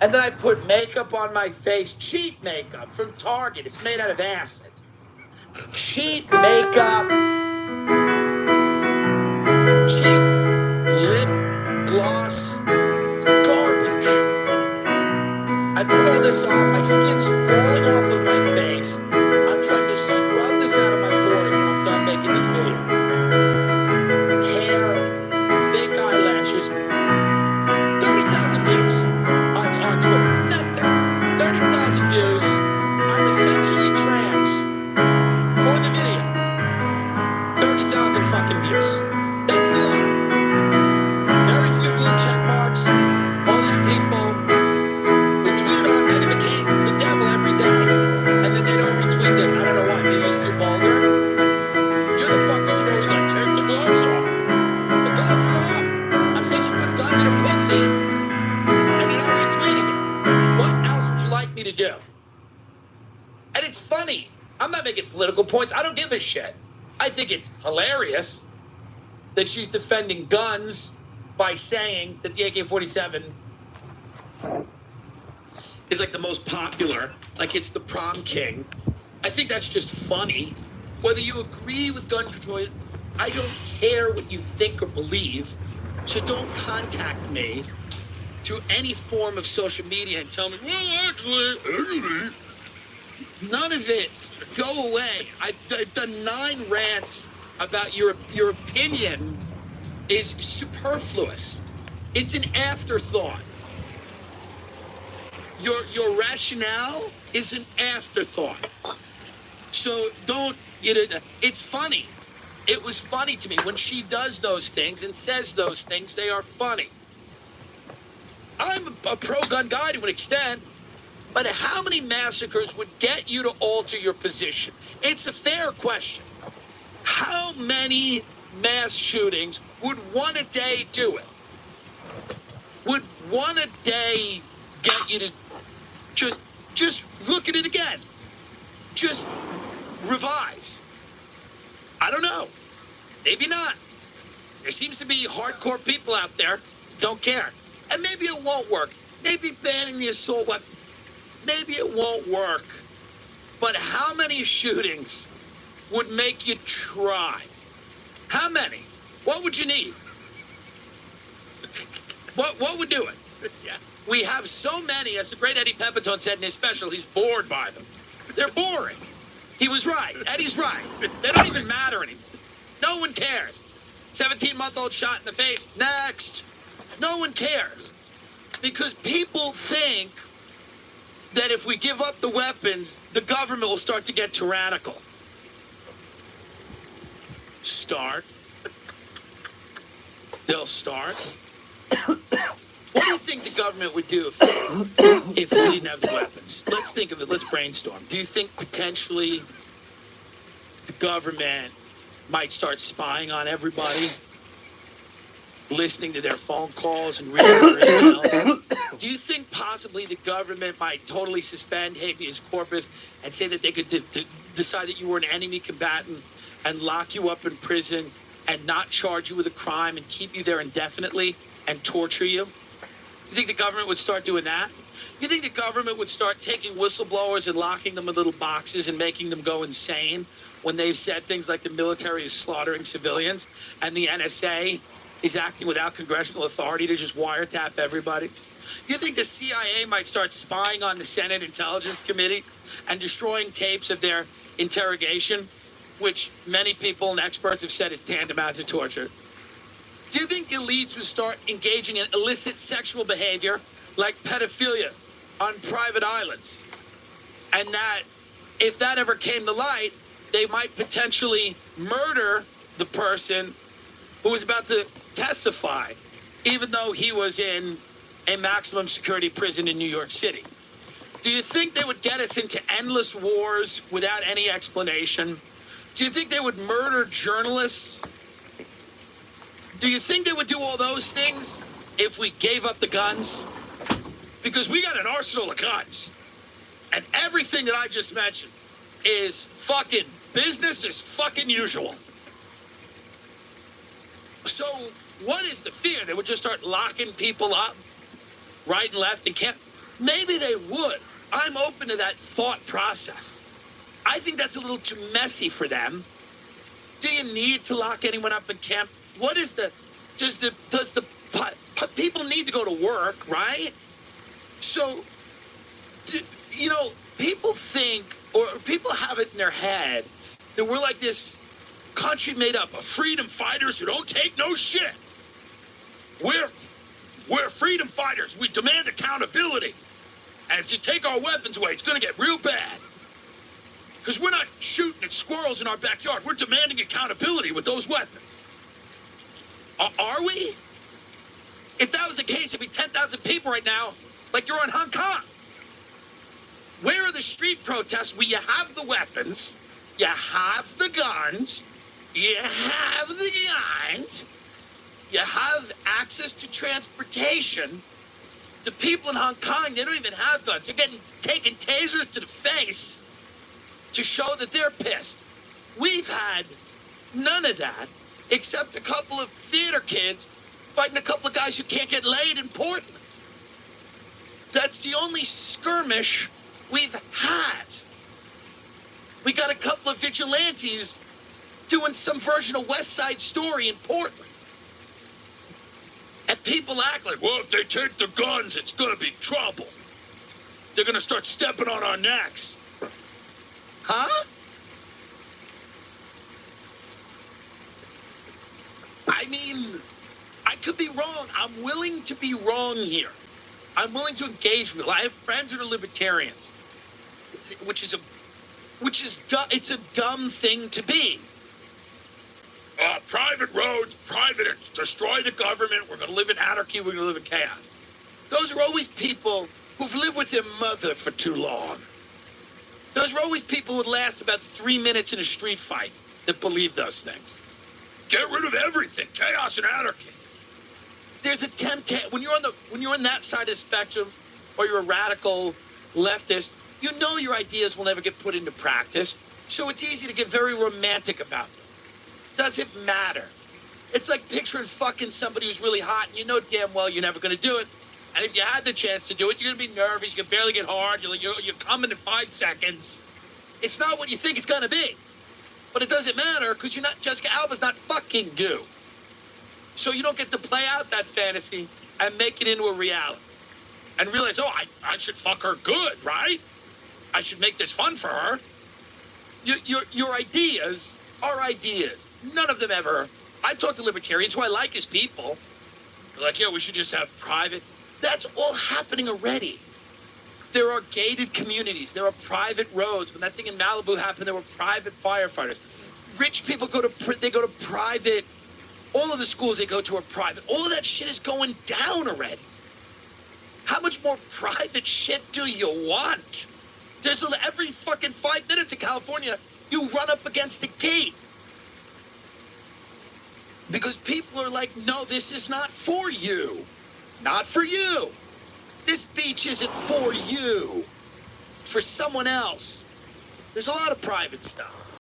And then I put makeup on my face, cheap makeup from Target. It's made out of acid. Cheap makeup, cheap lip gloss, garbage. I put all this on, my skin's falling off of my face. I'm trying to scrub this out of my pores when I'm done making this video. Hair, fake eyelashes, 30,000 views on Twitter. Nothing. 30,000 views. I'm essentially trans for the video. 30,000 fucking views. Thanks a lot. Very few blue check marks. All these people who tweet about Meghan McCain's the devil every day, and then they don't retweet this. I don't know why. Maybe it's too vulgar. You're the fuckers who always like, take the gloves off. The gloves are off. I'm saying she puts guns in her pussy, and you're not retweeting it. What else would you like me to do? And it's funny. I'm not making political points. I don't give a shit. I think it's hilarious that she's defending guns by saying that the AK-47 is like the most popular, like it's the prom king. I think that's just funny. Whether you agree with gun control, I don't care what you think or believe, so don't contact me through any form of social media and tell me, well, actually, none of it. Go away. I've done 9 rants about your opinion is superfluous. It's an afterthought. Your rationale is an afterthought. So don't, it's funny. It was funny to me when she does those things and says those things, they are funny. I'm a pro-gun guy to an extent, but how many massacres would get you to alter your position? It's a fair question. How many mass shootings would one a day do it? Would one a day get you to just look at it again? Just revise. I don't know. Maybe not. There seems to be hardcore people out there don't care. And maybe it won't work. Maybe banning the assault weapons. Maybe it won't work. But how many shootings would make you try? How many? What would you need? What would do it? Yeah. We have so many, as the great Eddie Pepitone said in his special, he's bored by them. They're boring. He was right. Eddie's right. They don't even matter anymore. No one cares. 17-month-old shot in the face. Next. No one cares. Because people think that if we give up the weapons, the government will start to get tyrannical. Start. They'll start. What do you think the government would do if we didn't have the weapons? Let's think of it. Let's brainstorm. Do you think potentially the government might start spying on everybody, listening to their phone calls and reading their emails? Do you think possibly the government might totally suspend habeas corpus and say that they could decide that you were an enemy combatant and lock you up in prison and not charge you with a crime and keep you there indefinitely and torture you? You think the government would start doing that? You think the government would start taking whistleblowers and locking them in little boxes and making them go insane when they've said things like the military is slaughtering civilians and the NSA is acting without congressional authority to just wiretap everybody? You think the CIA might start spying on the Senate Intelligence Committee and destroying tapes of their interrogation, which many people and experts have said is tantamount to torture? Do you think elites would start engaging in illicit sexual behavior like pedophilia on private islands? And that if that ever came to light, they might potentially murder the person who was about to testify, even though he was in a maximum security prison in New York City? Do you think they would get us into endless wars without any explanation? Do you think they would murder journalists? Do you think they would do all those things if we gave up the guns? Because we got an arsenal of guns. And everything that I just mentioned is fucking business as fucking usual. So what is the fear? They would just start locking people up right and left and can't. Maybe they would. I'm open to that thought process. I think that's a little too messy for them. Do you need to lock anyone up in camp? What is people need to go to work, right? So, people think, or people have it in their head that we're like this country made up of freedom fighters who don't take no shit. We're freedom fighters. We demand accountability. And if you take our weapons away, it's going to get real bad. Because we're not shooting at squirrels in our backyard. We're demanding accountability with those weapons. Are we? If that was the case, it'd be 10,000 people right now, like you're in Hong Kong. Where are the street protests where you have the weapons, you have the guns, you have access to transportation? The people in Hong Kong, they don't even have guns. They're taking tasers to the face to show that they're pissed. We've had none of that, except a couple of theater kids fighting a couple of guys who can't get laid in Portland. That's the only skirmish we've had. We got a couple of vigilantes doing some version of West Side Story in Portland. And people act like, well, if they take the guns, it's going to be trouble. They're going to start stepping on our necks. Huh? I mean, I could be wrong. I'm willing to be wrong here. I'm willing to engage with. I have friends that are libertarians, it's a dumb thing to be. Private roads, destroy the government. We're going to live in anarchy. We're going to live in chaos. Those are always people who've lived with their mother for too long. Those are always people who would last about 3 minutes in a street fight that believe those things. Get rid of everything, chaos and anarchy. There's a temptation when you're on that side of the spectrum, or you're a radical leftist. You know your ideas will never get put into practice, so it's easy to get very romantic about them. Doesn't matter. It's like picturing fucking somebody who's really hot, and you know damn well you're never going to do it. And if you had the chance to do it, you're going to be nervous. You can barely get hard. You're coming in 5 seconds. It's not what you think it's going to be. But it doesn't matter because Jessica Alba's not fucking you. So you don't get to play out that fantasy and make it into a reality. And realize, I should fuck her good, right? I should make this fun for her. Your ideas are ideas. None of them ever. I talk to libertarians who I like as people. They're like, yeah, we should just have private. That's all happening already. There are gated communities. There are private roads. When that thing in Malibu happened, there were private firefighters. Rich people go to private. All of the schools they go to are private. All of that shit is going down already. How much more private shit do you want? There's every fucking 5 minutes in California, you run up against a gate. Because people are like, no, this is not for you. Not for you. This beach isn't for you. It's for someone else. There's a lot of private stuff.